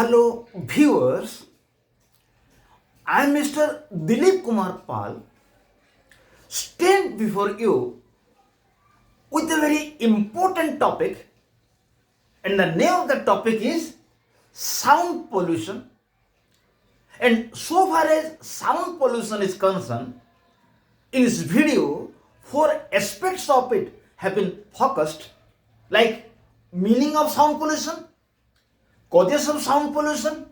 Hello viewers, I am Mr. Dilip Kumar Pal, stand before you with a very important topic, and the name of the topic is sound pollution. And so far as sound pollution is concerned, in this video, four aspects of it have been focused, like meaning of sound pollution, causes of sound pollution,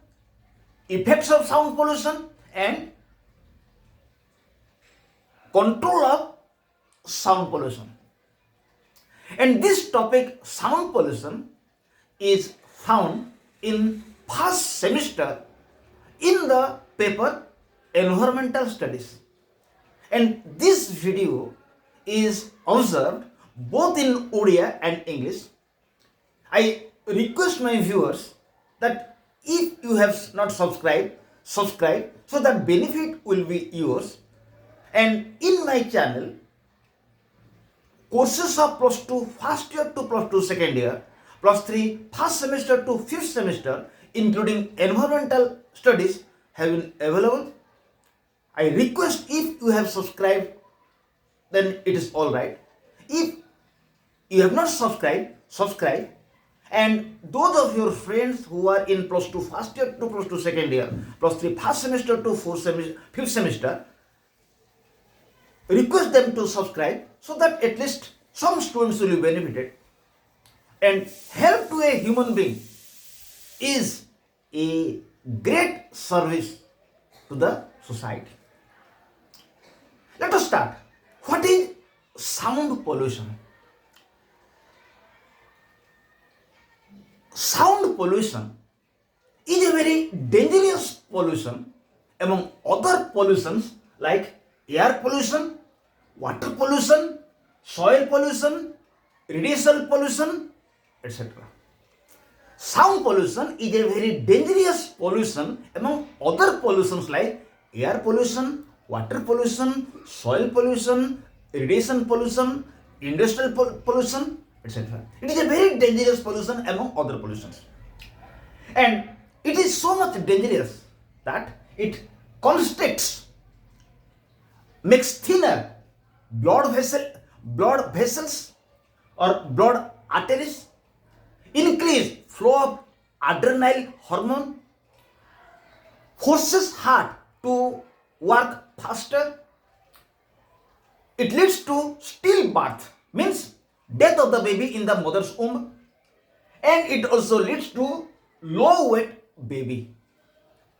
effects of sound pollution, and control of sound pollution. And this topic, sound pollution, is found in first semester in the paper Environmental Studies. And this video is observed both in Odia and English. I request my viewers that if you have not subscribed, subscribe so that benefit will be yours. And in my channel, courses of plus 2 first year to plus 2 second year, plus 3 first semester to fifth semester, including environmental studies, have been available. I request if you have subscribed, then it is all right. If you have not subscribed, subscribe. And those of your friends who are in plus 2 first year to plus 2 second year, plus 3 first semester to fifth semester, request them to subscribe so that at least some students will be benefited. And help to a human being is a great service to the society. Let us start. What is sound pollution? Sound pollution is a very dangerous pollution among other pollutions like air pollution, water pollution, soil pollution, radiation pollution, etc. Sound pollution is a very dangerous pollution among other pollutions like air pollution, water pollution, soil pollution, radiation pollution, industrial pollution, etc. It is a very dangerous pollution among other pollutions. And it is so much dangerous that it constricts, makes thinner blood vessels or blood arteries, increase flow of adrenal hormone, forces heart to work faster. It leads to stillbirth, means death of the baby in the mother's womb, and it also leads to low weight baby.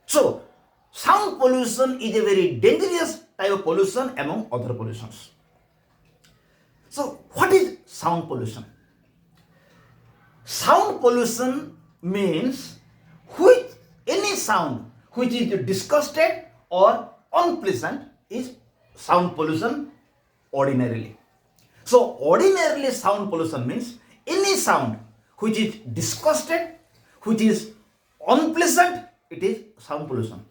So sound pollution is a very dangerous type of pollution among other pollutions. So what is sound pollution? Sound pollution means any sound which is disgusted or unpleasant is sound pollution ordinarily. So ordinarily sound pollution means any sound which is disgusted, which is unpleasant, it is sound pollution.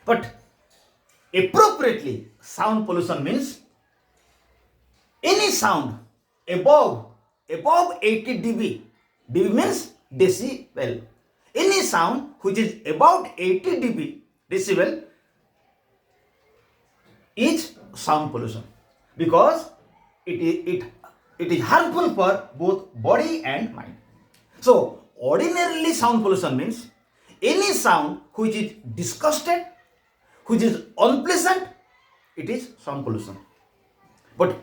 But appropriately sound pollution means any sound above 80 dB. dB means decibel. Any sound which is about 80 dB decibel is sound pollution, because it is harmful for both body and mind. So ordinarily sound pollution means any sound which is disgusted, which is unpleasant, it is sound pollution. But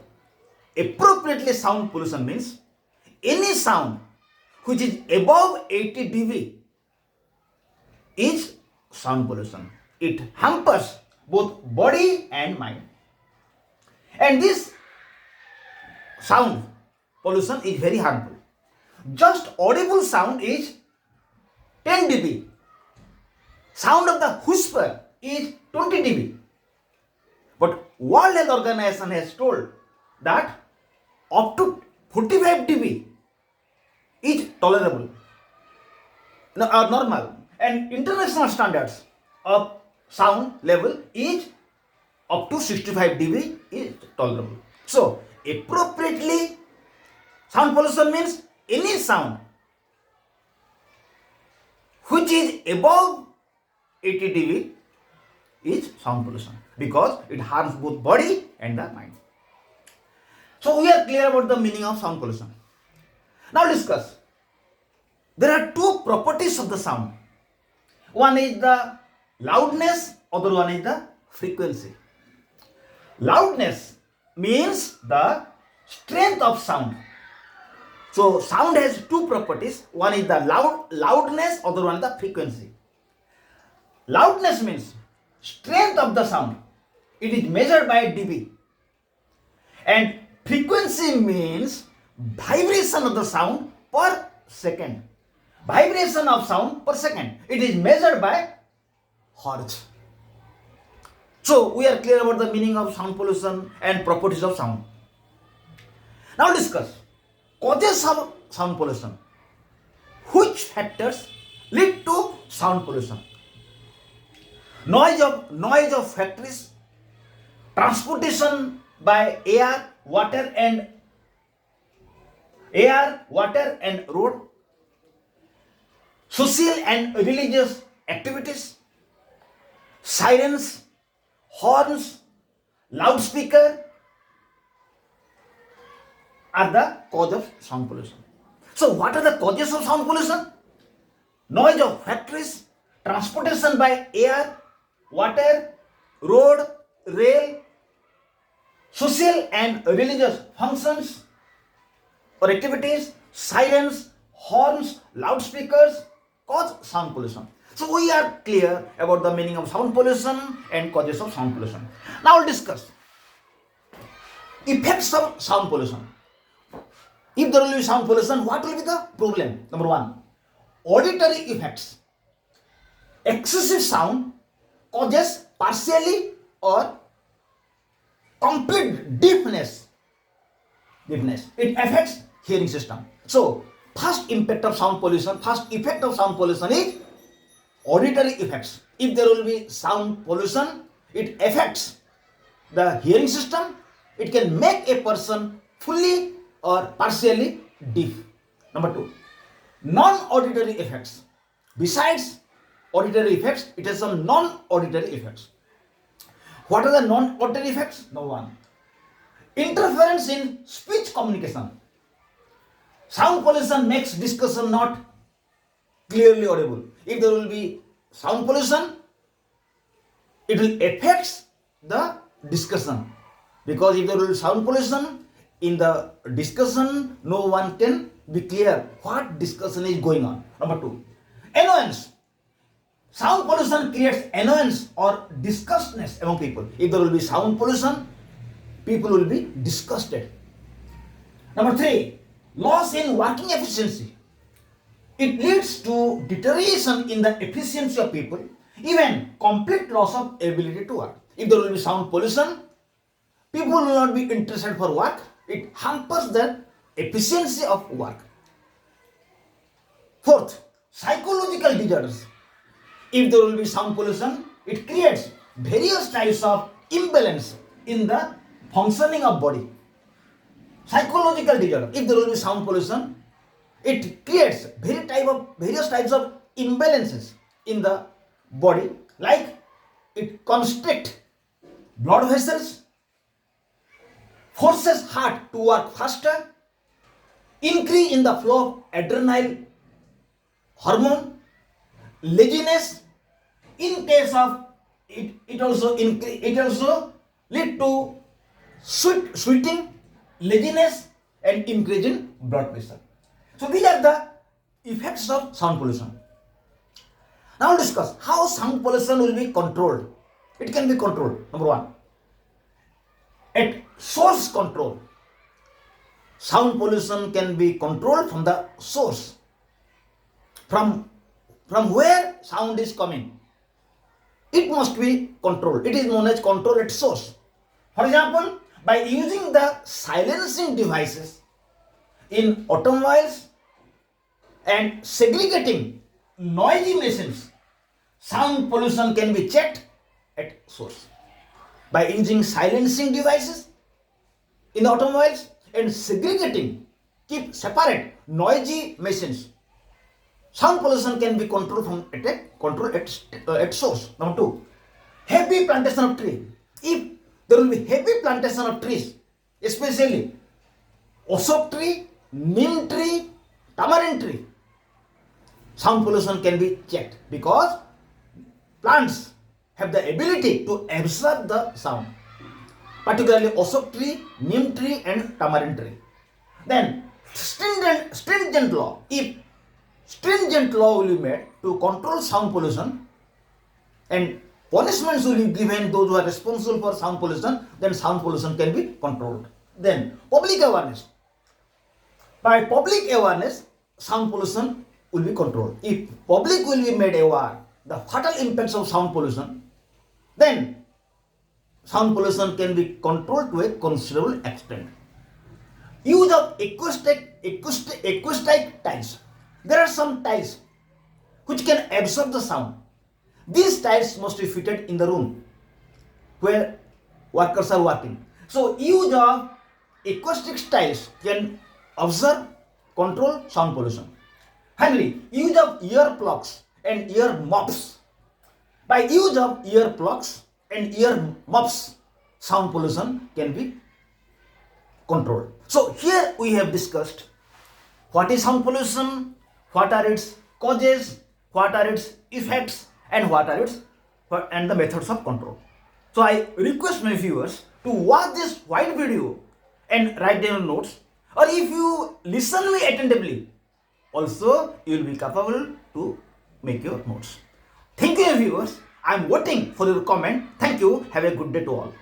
appropriately sound pollution means any sound which is above 80 dB is sound pollution. It hampers both body and mind. And this sound pollution is very harmful. Just audible sound is 10 dB. Sound of the whisper is 20 dB. But World Health Organization has told that up to 45 dB is tolerable or normal, and international standards of sound level is up to 65 dB is tolerable. So appropriately sound pollution means any sound which is above 80 dB is sound pollution because it harms both body and the mind. So we are clear about the meaning of sound pollution. Now discuss. There are two properties of the sound. One is the loudness, other one is the frequency. Loudness means the strength of sound. So sound has two properties. One is the loudness, other one is the frequency. Loudness means strength of the sound. It is measured by dB. And frequency means vibration of the sound per second. Vibration of sound per second. It is measured by hertz. So we are clear about the meaning of sound pollution and properties of sound. Now discuss causes of sound pollution. Which factors lead to sound pollution? Noise of factories, transportation by air, water and road, social and religious activities, sirens, horns, loudspeaker are the cause of sound pollution. So what are the causes of sound pollution? Noise of factories, transportation by air, water, road, rail, social and religious functions or activities, sirens, horns, loudspeakers cause sound pollution. So we are clear about the meaning of sound pollution and causes of sound pollution. Now we'll discuss effects of sound pollution. If there will be sound pollution, what will be the problem? Number one, auditory effects. Excessive sound causes partially or complete deafness. It affects hearing system. So first effect of sound pollution is auditory effects. If there will be sound pollution, it affects the hearing system. It can make a person fully or partially deaf. Number two, non-auditory effects. Besides auditory effects, it has some non-auditory effects. What are the non-auditory effects? Number one, interference in speech communication. Sound pollution makes discussion not clearly audible. If there will be sound pollution, it will affect the discussion. Because if there will be sound pollution, in the discussion, no one can be clear what discussion is going on. Number two, annoyance. Sound pollution creates annoyance or disgustedness among people. If there will be sound pollution, people will be disgusted. Number three, loss in working efficiency. It leads to deterioration in the efficiency of people, even complete loss of ability to work. If there will be sound pollution, people will not be interested for work. It hampers the efficiency of work. Fourth, psychological disorders. If there will be sound pollution, it creates various types of imbalance in the functioning of body. Psychological disorder. If there will be sound pollution, it creates various types of imbalances in the body, like it constricts blood vessels, forces heart to work faster, increase in the flow of adrenal hormone, laziness. In case of it also lead to sweating, laziness, and increase in blood pressure. So these are the effects of sound pollution. Now we'll discuss how sound pollution will be controlled. It can be controlled. Number one, at source control. Sound pollution can be controlled from the source. From where sound is coming, it must be controlled. It is known as control at source. For example, by using the silencing devices in automobiles and segregating noisy machines, sound pollution can be checked at source. By using silencing devices in automobiles and segregating, keep separate noisy machines, sound pollution can be controlled from at source. Number two, heavy plantation of tree. If there will be heavy plantation of trees, especially Ashok tree, Neem tree, tamarind tree, sound pollution can be checked because plants have the ability to absorb the sound, particularly Ashok tree, Neem tree, and tamarind tree. Then stringent law. If stringent law will be made to control sound pollution and punishments will be given those who are responsible for sound pollution, then sound pollution can be controlled. Then public awareness. By public awareness, sound pollution will be controlled. If public will be made aware the fatal impacts of sound pollution, then sound pollution can be controlled to a considerable extent. Use of acoustic tiles. There are some tiles which can absorb the sound. These tiles must be fitted in the room where workers are working. So use of acoustic tiles can observe, control sound pollution. Finally, use of earplugs and ear muffs. By use of earplugs and ear muffs, sound pollution can be controlled. So here we have discussed what is sound pollution, what are its causes, what are its effects, and what are its and the methods of control. So I request my viewers to watch this wide video and write down notes, or if you listen me attentively, also you will be capable to make your notes. Thank you viewers. I am waiting for your comment. Thank you. Have a good day to all.